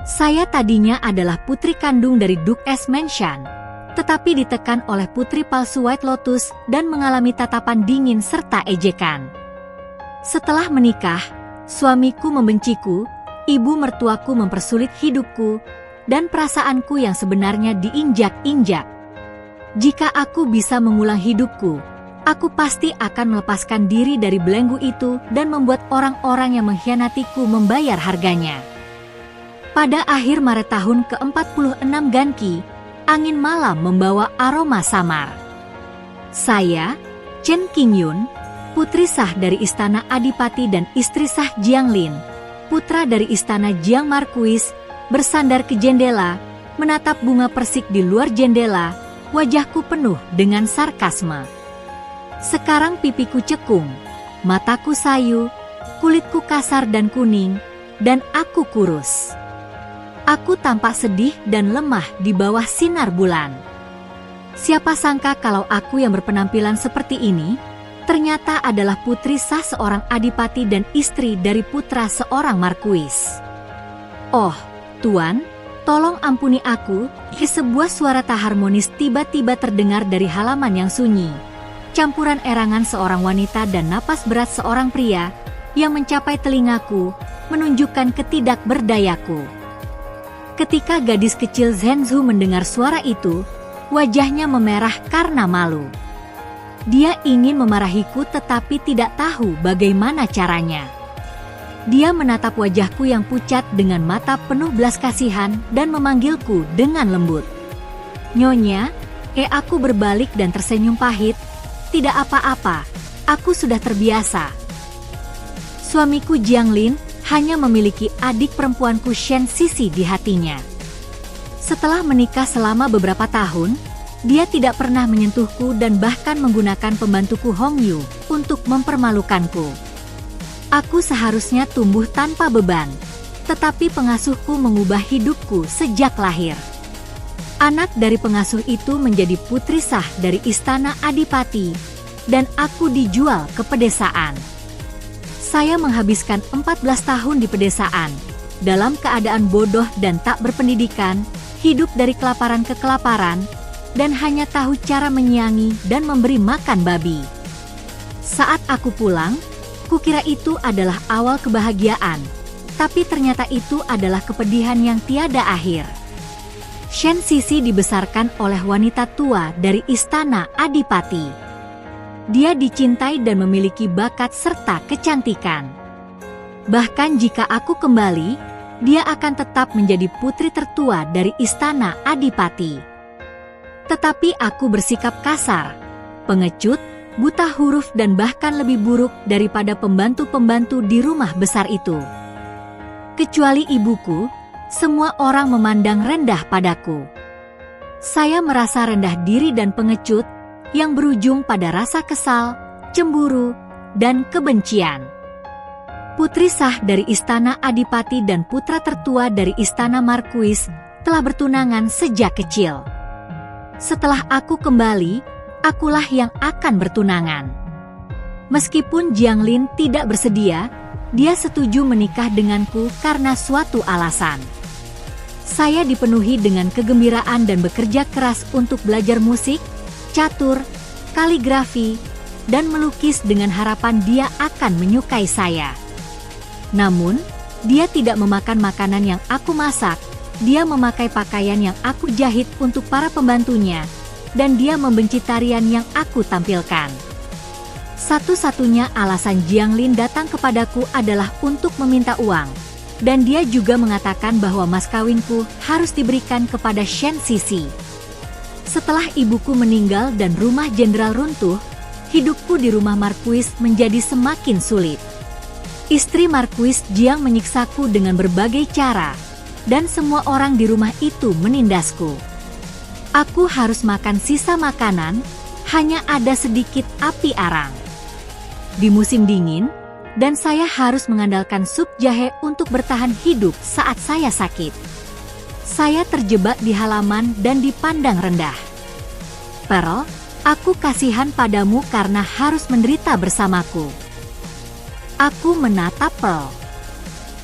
Saya tadinya adalah putri kandung dari Duke S. Mansion, tetapi ditekan oleh putri palsu White Lotus dan mengalami tatapan dingin serta ejekan. Setelah menikah, suamiku membenciku, ibu mertuaku mempersulit hidupku, dan perasaanku yang sebenarnya diinjak-injak. Jika aku bisa mengulang hidupku, aku pasti akan melepaskan diri dari belenggu itu dan membuat orang-orang yang mengkhianatiku membayar harganya. Pada akhir Maret tahun ke-46 Ganki, angin malam membawa aroma samar. Saya, Chen Qingyun, putri sah dari istana Adipati dan istri sah Jianglin, putra dari istana Jiang Marquis, bersandar ke jendela, menatap bunga persik di luar jendela, wajahku penuh dengan sarkasme. Sekarang pipiku cekung, mataku sayu, kulitku kasar dan kuning, dan aku kurus. Aku tampak sedih dan lemah di bawah sinar bulan. Siapa sangka kalau aku yang berpenampilan seperti ini, ternyata adalah putri sah seorang adipati dan istri dari putra seorang markuis. Oh, Tuan, tolong ampuni aku. Sebuah suara tak harmonis tiba-tiba terdengar dari halaman yang sunyi. Campuran erangan seorang wanita dan napas berat seorang pria yang mencapai telingaku, menunjukkan ketidakberdayaku. Ketika gadis kecil Zhenzu mendengar suara itu, wajahnya memerah karena malu. Dia ingin memarahiku tetapi tidak tahu bagaimana caranya. Dia menatap wajahku yang pucat dengan mata penuh belas kasihan dan memanggilku dengan lembut. Nyonya, aku berbalik dan tersenyum pahit. Tidak apa-apa, aku sudah terbiasa. Suamiku Jianglin hanya memiliki adik perempuanku Shen Sisi di hatinya. Setelah menikah selama beberapa tahun, dia tidak pernah menyentuhku dan bahkan menggunakan pembantuku Hong Yu untuk mempermalukanku. Aku seharusnya tumbuh tanpa beban, tetapi pengasuhku mengubah hidupku sejak lahir. Anak dari pengasuh itu menjadi putri sah dari istana Adipati, dan aku dijual ke pedesaan. Saya menghabiskan 14 tahun di pedesaan, dalam keadaan bodoh dan tak berpendidikan, hidup dari kelaparan ke kelaparan, dan hanya tahu cara menyiangi dan memberi makan babi. Saat aku pulang, kukira itu adalah awal kebahagiaan, tapi ternyata itu adalah kepedihan yang tiada akhir. Shen Sisi dibesarkan oleh wanita tua dari istana Adipati. Dia dicintai dan memiliki bakat serta kecantikan. Bahkan jika aku kembali, dia akan tetap menjadi putri tertua dari istana Adipati. Tetapi aku bersikap kasar, pengecut, buta huruf dan bahkan lebih buruk daripada pembantu-pembantu di rumah besar itu. Kecuali ibuku, semua orang memandang rendah padaku. Saya merasa rendah diri dan pengecut, yang berujung pada rasa kesal, cemburu, dan kebencian. Putri sah dari istana Adipati dan putra tertua dari istana Marquis telah bertunangan sejak kecil. Setelah aku kembali, akulah yang akan bertunangan. Meskipun Jianglin tidak bersedia, dia setuju menikah denganku karena suatu alasan. Saya dipenuhi dengan kegembiraan dan bekerja keras untuk belajar musik, catur, kaligrafi, dan melukis dengan harapan dia akan menyukai saya. Namun, dia tidak memakan makanan yang aku masak, dia memakai pakaian yang aku jahit untuk para pembantunya, dan dia membenci tarian yang aku tampilkan. Satu-satunya alasan Jianglin datang kepadaku adalah untuk meminta uang, dan dia juga mengatakan bahwa mas kawinku harus diberikan kepada Shen Sisi. Setelah ibuku meninggal dan rumah jenderal runtuh, hidupku di rumah Marquis menjadi semakin sulit. Istri Marquis Jiang menyiksaku dengan berbagai cara, dan semua orang di rumah itu menindasku. Aku harus makan sisa makanan, hanya ada sedikit api arang. Di musim dingin, dan saya harus mengandalkan sup jahe untuk bertahan hidup saat saya sakit. Saya terjebak di halaman dan dipandang rendah. Pearl, aku kasihan padamu karena harus menderita bersamaku. Aku menatap Pearl.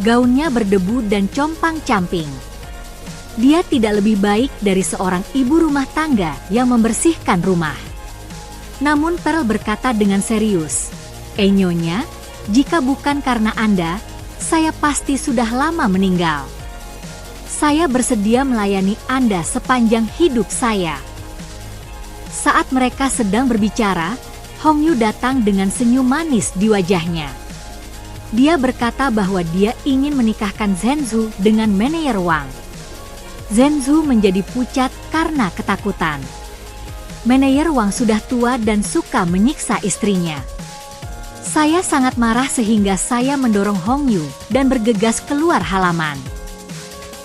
Gaunnya berdebu dan compang-camping. Dia tidak lebih baik dari seorang ibu rumah tangga yang membersihkan rumah. Namun Pearl berkata dengan serius, "Nyonya, jika bukan karena Anda, saya pasti sudah lama meninggal. Saya bersedia melayani Anda sepanjang hidup saya." Saat mereka sedang berbicara, Hong Yu datang dengan senyum manis di wajahnya. Dia berkata bahwa dia ingin menikahkan Zhenzu dengan manajer Wang. Zhenzu menjadi pucat karena ketakutan. Manajer Wang sudah tua dan suka menyiksa istrinya. Saya sangat marah sehingga saya mendorong Hong Yu dan bergegas keluar halaman.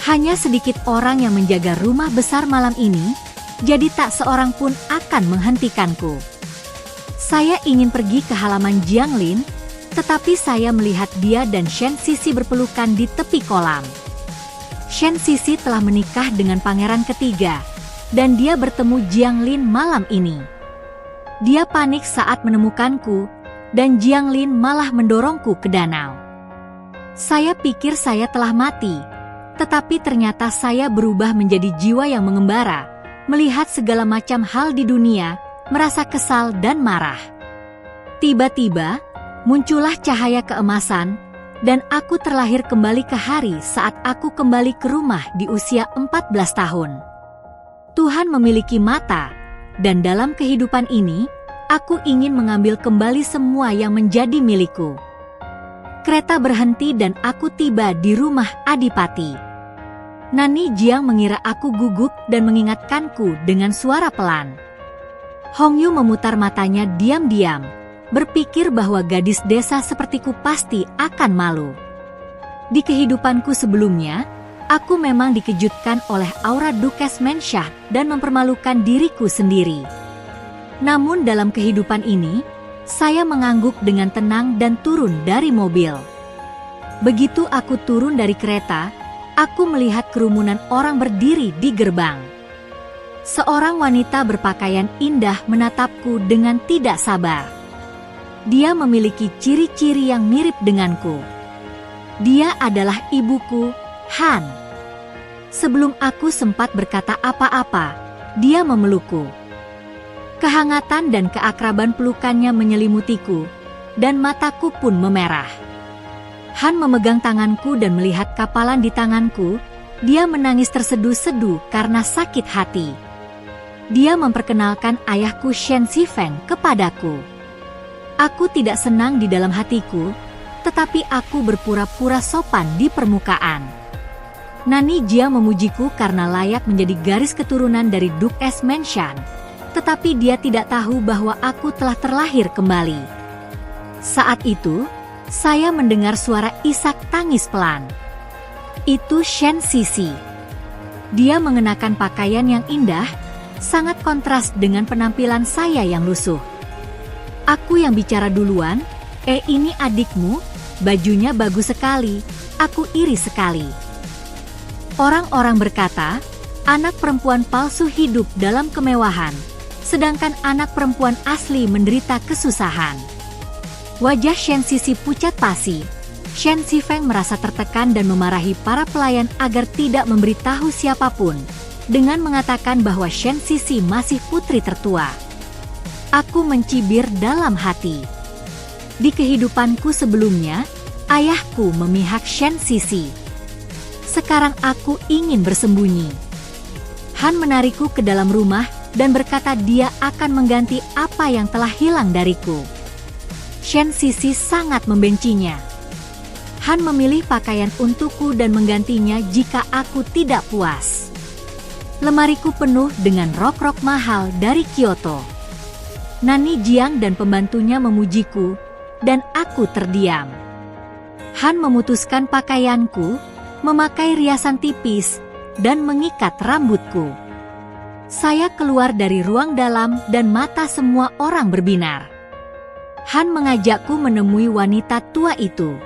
Hanya sedikit orang yang menjaga rumah besar malam ini, jadi tak seorang pun akan menghentikanku. Saya ingin pergi ke halaman Jianglin, tetapi saya melihat dia dan Shen Sisi berpelukan di tepi kolam. Shen Sisi telah menikah dengan pangeran ketiga, dan dia bertemu Jianglin malam ini. Dia panik saat menemukanku, dan Jianglin malah mendorongku ke danau. Saya pikir saya telah mati, tetapi ternyata saya berubah menjadi jiwa yang mengembara, melihat segala macam hal di dunia, merasa kesal dan marah. Tiba-tiba, muncullah cahaya keemasan, dan aku terlahir kembali ke hari saat aku kembali ke rumah di usia 14 tahun. Tuhan memiliki mata, dan dalam kehidupan ini, aku ingin mengambil kembali semua yang menjadi milikku. Kereta berhenti dan aku tiba di rumah Adipati. Nani Jiang mengira aku gugup dan mengingatkanku dengan suara pelan. Hong Yu memutar matanya diam-diam, berpikir bahwa gadis desa sepertiku pasti akan malu. Di kehidupanku sebelumnya, aku memang dikejutkan oleh aura Dukes Menshah dan mempermalukan diriku sendiri. Namun dalam kehidupan ini, saya mengangguk dengan tenang dan turun dari mobil. Begitu aku turun dari kereta, aku melihat kerumunan orang berdiri di gerbang. Seorang wanita berpakaian indah menatapku dengan tidak sabar. Dia memiliki ciri-ciri yang mirip denganku. Dia adalah ibuku, Han. Sebelum aku sempat berkata apa-apa, dia memelukku. Kehangatan dan keakraban pelukannya menyelimutiku, dan mataku pun memerah. Han memegang tanganku dan melihat kapalan di tanganku, dia menangis terseduh-seduh karena sakit hati. Dia memperkenalkan ayahku Shen Zifeng kepadaku. Aku tidak senang di dalam hatiku, tetapi aku berpura-pura sopan di permukaan. Nani Jiang memujiku karena layak menjadi garis keturunan dari Dukes Menshah, tetapi dia tidak tahu bahwa aku telah terlahir kembali. Saat itu, saya mendengar suara isak tangis pelan. Itu Shen Sisi. Dia mengenakan pakaian yang indah, sangat kontras dengan penampilan saya yang lusuh. Aku yang bicara duluan, ini adikmu, bajunya bagus sekali, aku iri sekali. Orang-orang berkata, anak perempuan palsu hidup dalam kemewahan, sedangkan anak perempuan asli menderita kesusahan. Wajah Shen Sisi pucat pasi. Shen Zifeng merasa tertekan dan memarahi para pelayan agar tidak memberitahu siapapun, dengan mengatakan bahwa Shen Sisi masih putri tertua. Aku mencibir dalam hati. Di kehidupanku sebelumnya, ayahku memihak Shen Sisi. Sekarang aku ingin bersembunyi. Han menarikku ke dalam rumah dan berkata dia akan mengganti apa yang telah hilang dariku. Shen Sisi sangat membencinya. Han memilih pakaian untukku dan menggantinya jika aku tidak puas. Lemariku penuh dengan rok-rok mahal dari Kyoto. Nani Jiang dan pembantunya memujiku, dan aku terdiam. Han memutuskan pakaianku, memakai riasan tipis, dan mengikat rambutku. Saya keluar dari ruang dalam dan mata semua orang berbinar. Han mengajakku menemui wanita tua itu.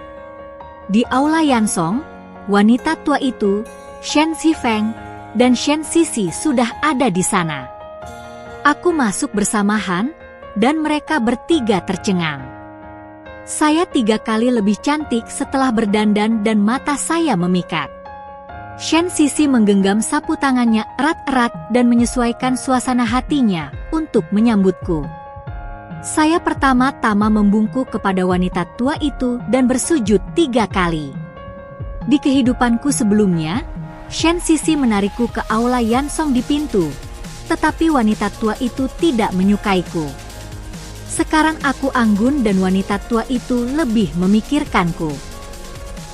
Di aula Yansong, wanita tua itu, Shen Zifeng, dan Shen Sisi sudah ada di sana. Aku masuk bersama Han, dan mereka bertiga tercengang. Saya 3 kali lebih cantik setelah berdandan dan mata saya memikat. Shen Sisi menggenggam sapu tangannya erat-erat dan menyesuaikan suasana hatinya untuk menyambutku. Saya pertama-tama membungkuk kepada wanita tua itu dan bersujud 3 kali. Di kehidupanku sebelumnya, Shen Sisi menarikku ke aula Yansong di pintu, tetapi wanita tua itu tidak menyukaiku. Sekarang aku anggun dan wanita tua itu lebih memikirkanku.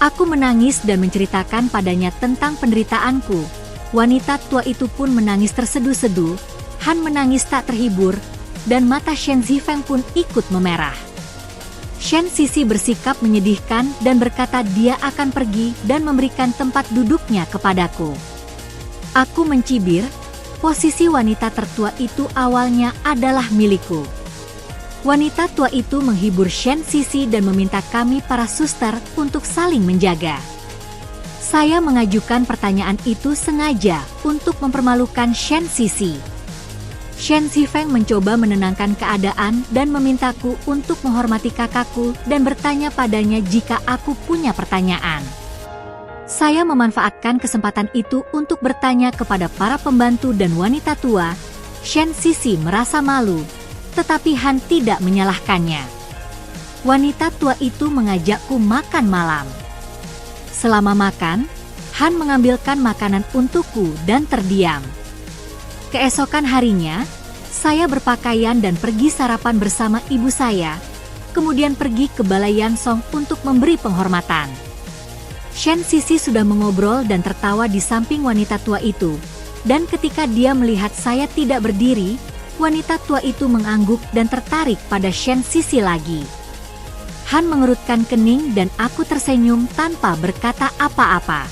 Aku menangis dan menceritakan padanya tentang penderitaanku. Wanita tua itu pun menangis terseduh-seduh, Han menangis tak terhibur, dan mata Shen Zifeng pun ikut memerah. Shen Sisi bersikap menyedihkan dan berkata dia akan pergi dan memberikan tempat duduknya kepadaku. Aku mencibir, posisi wanita tertua itu awalnya adalah milikku. Wanita tua itu menghibur Shen Sisi dan meminta kami para suster untuk saling menjaga. Saya mengajukan pertanyaan itu sengaja untuk mempermalukan Shen Sisi. Shen Zifeng mencoba menenangkan keadaan dan memintaku untuk menghormati kakakku dan bertanya padanya jika aku punya pertanyaan. Saya memanfaatkan kesempatan itu untuk bertanya kepada para pembantu dan wanita tua. Shen Sisi merasa malu, tetapi Han tidak menyalahkannya. Wanita tua itu mengajakku makan malam. Selama makan, Han mengambilkan makanan untukku dan terdiam. Keesokan harinya, saya berpakaian dan pergi sarapan bersama ibu saya, kemudian pergi ke Balai Yansong untuk memberi penghormatan. Shen Sisi sudah mengobrol dan tertawa di samping wanita tua itu, dan ketika dia melihat saya tidak berdiri, wanita tua itu mengangguk dan tertarik pada Shen Sisi lagi. Han mengerutkan kening dan aku tersenyum tanpa berkata apa-apa.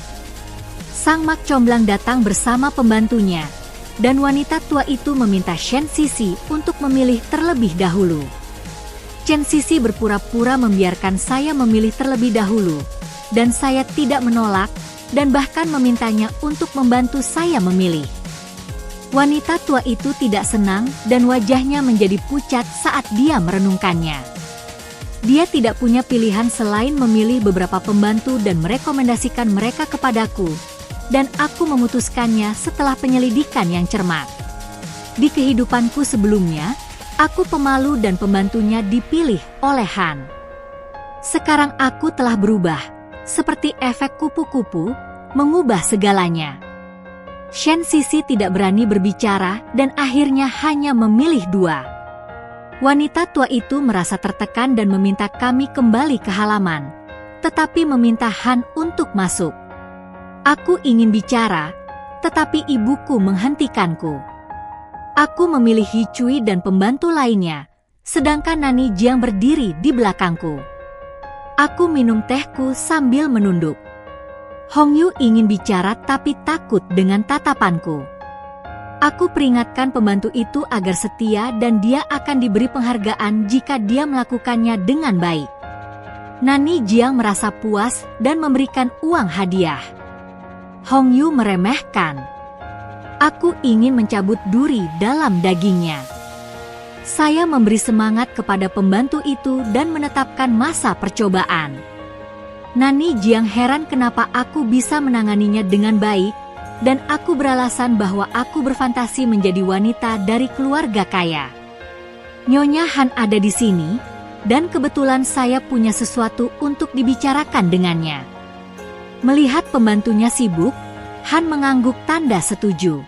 Sang mak comblang datang bersama pembantunya, dan wanita tua itu meminta Shen Sisi untuk memilih terlebih dahulu. Shen Sisi berpura-pura membiarkan saya memilih terlebih dahulu, dan saya tidak menolak, dan bahkan memintanya untuk membantu saya memilih. Wanita tua itu tidak senang dan wajahnya menjadi pucat saat dia merenungkannya. Dia tidak punya pilihan selain memilih beberapa pembantu dan merekomendasikan mereka kepadaku, dan aku memutuskannya setelah penyelidikan yang cermat. Di kehidupanku sebelumnya, aku pemalu dan pembantunya dipilih oleh Han. Sekarang aku telah berubah, seperti efek kupu-kupu, mengubah segalanya. Shen Sisi tidak berani berbicara dan akhirnya hanya memilih 2. Wanita tua itu merasa tertekan dan meminta kami kembali ke halaman, tetapi meminta Han untuk masuk. Aku ingin bicara, tetapi ibuku menghentikanku. Aku memilih Hi Cui dan pembantu lainnya, sedangkan Nani Jiang berdiri di belakangku. Aku minum tehku sambil menunduk. Hong Yu ingin bicara tapi takut dengan tatapanku. Aku peringatkan pembantu itu agar setia dan dia akan diberi penghargaan jika dia melakukannya dengan baik. Nani Jiang merasa puas dan memberikan uang hadiah. Hong Yu meremehkan. Aku ingin mencabut duri dalam dagingnya. Saya memberi semangat kepada pembantu itu dan menetapkan masa percobaan. Nani Jiang heran kenapa aku bisa menanganinya dengan baik, dan aku beralasan bahwa aku berfantasi menjadi wanita dari keluarga kaya. Nyonya Han ada di sini, dan kebetulan saya punya sesuatu untuk dibicarakan dengannya. Melihat pembantunya sibuk, Han mengangguk tanda setuju.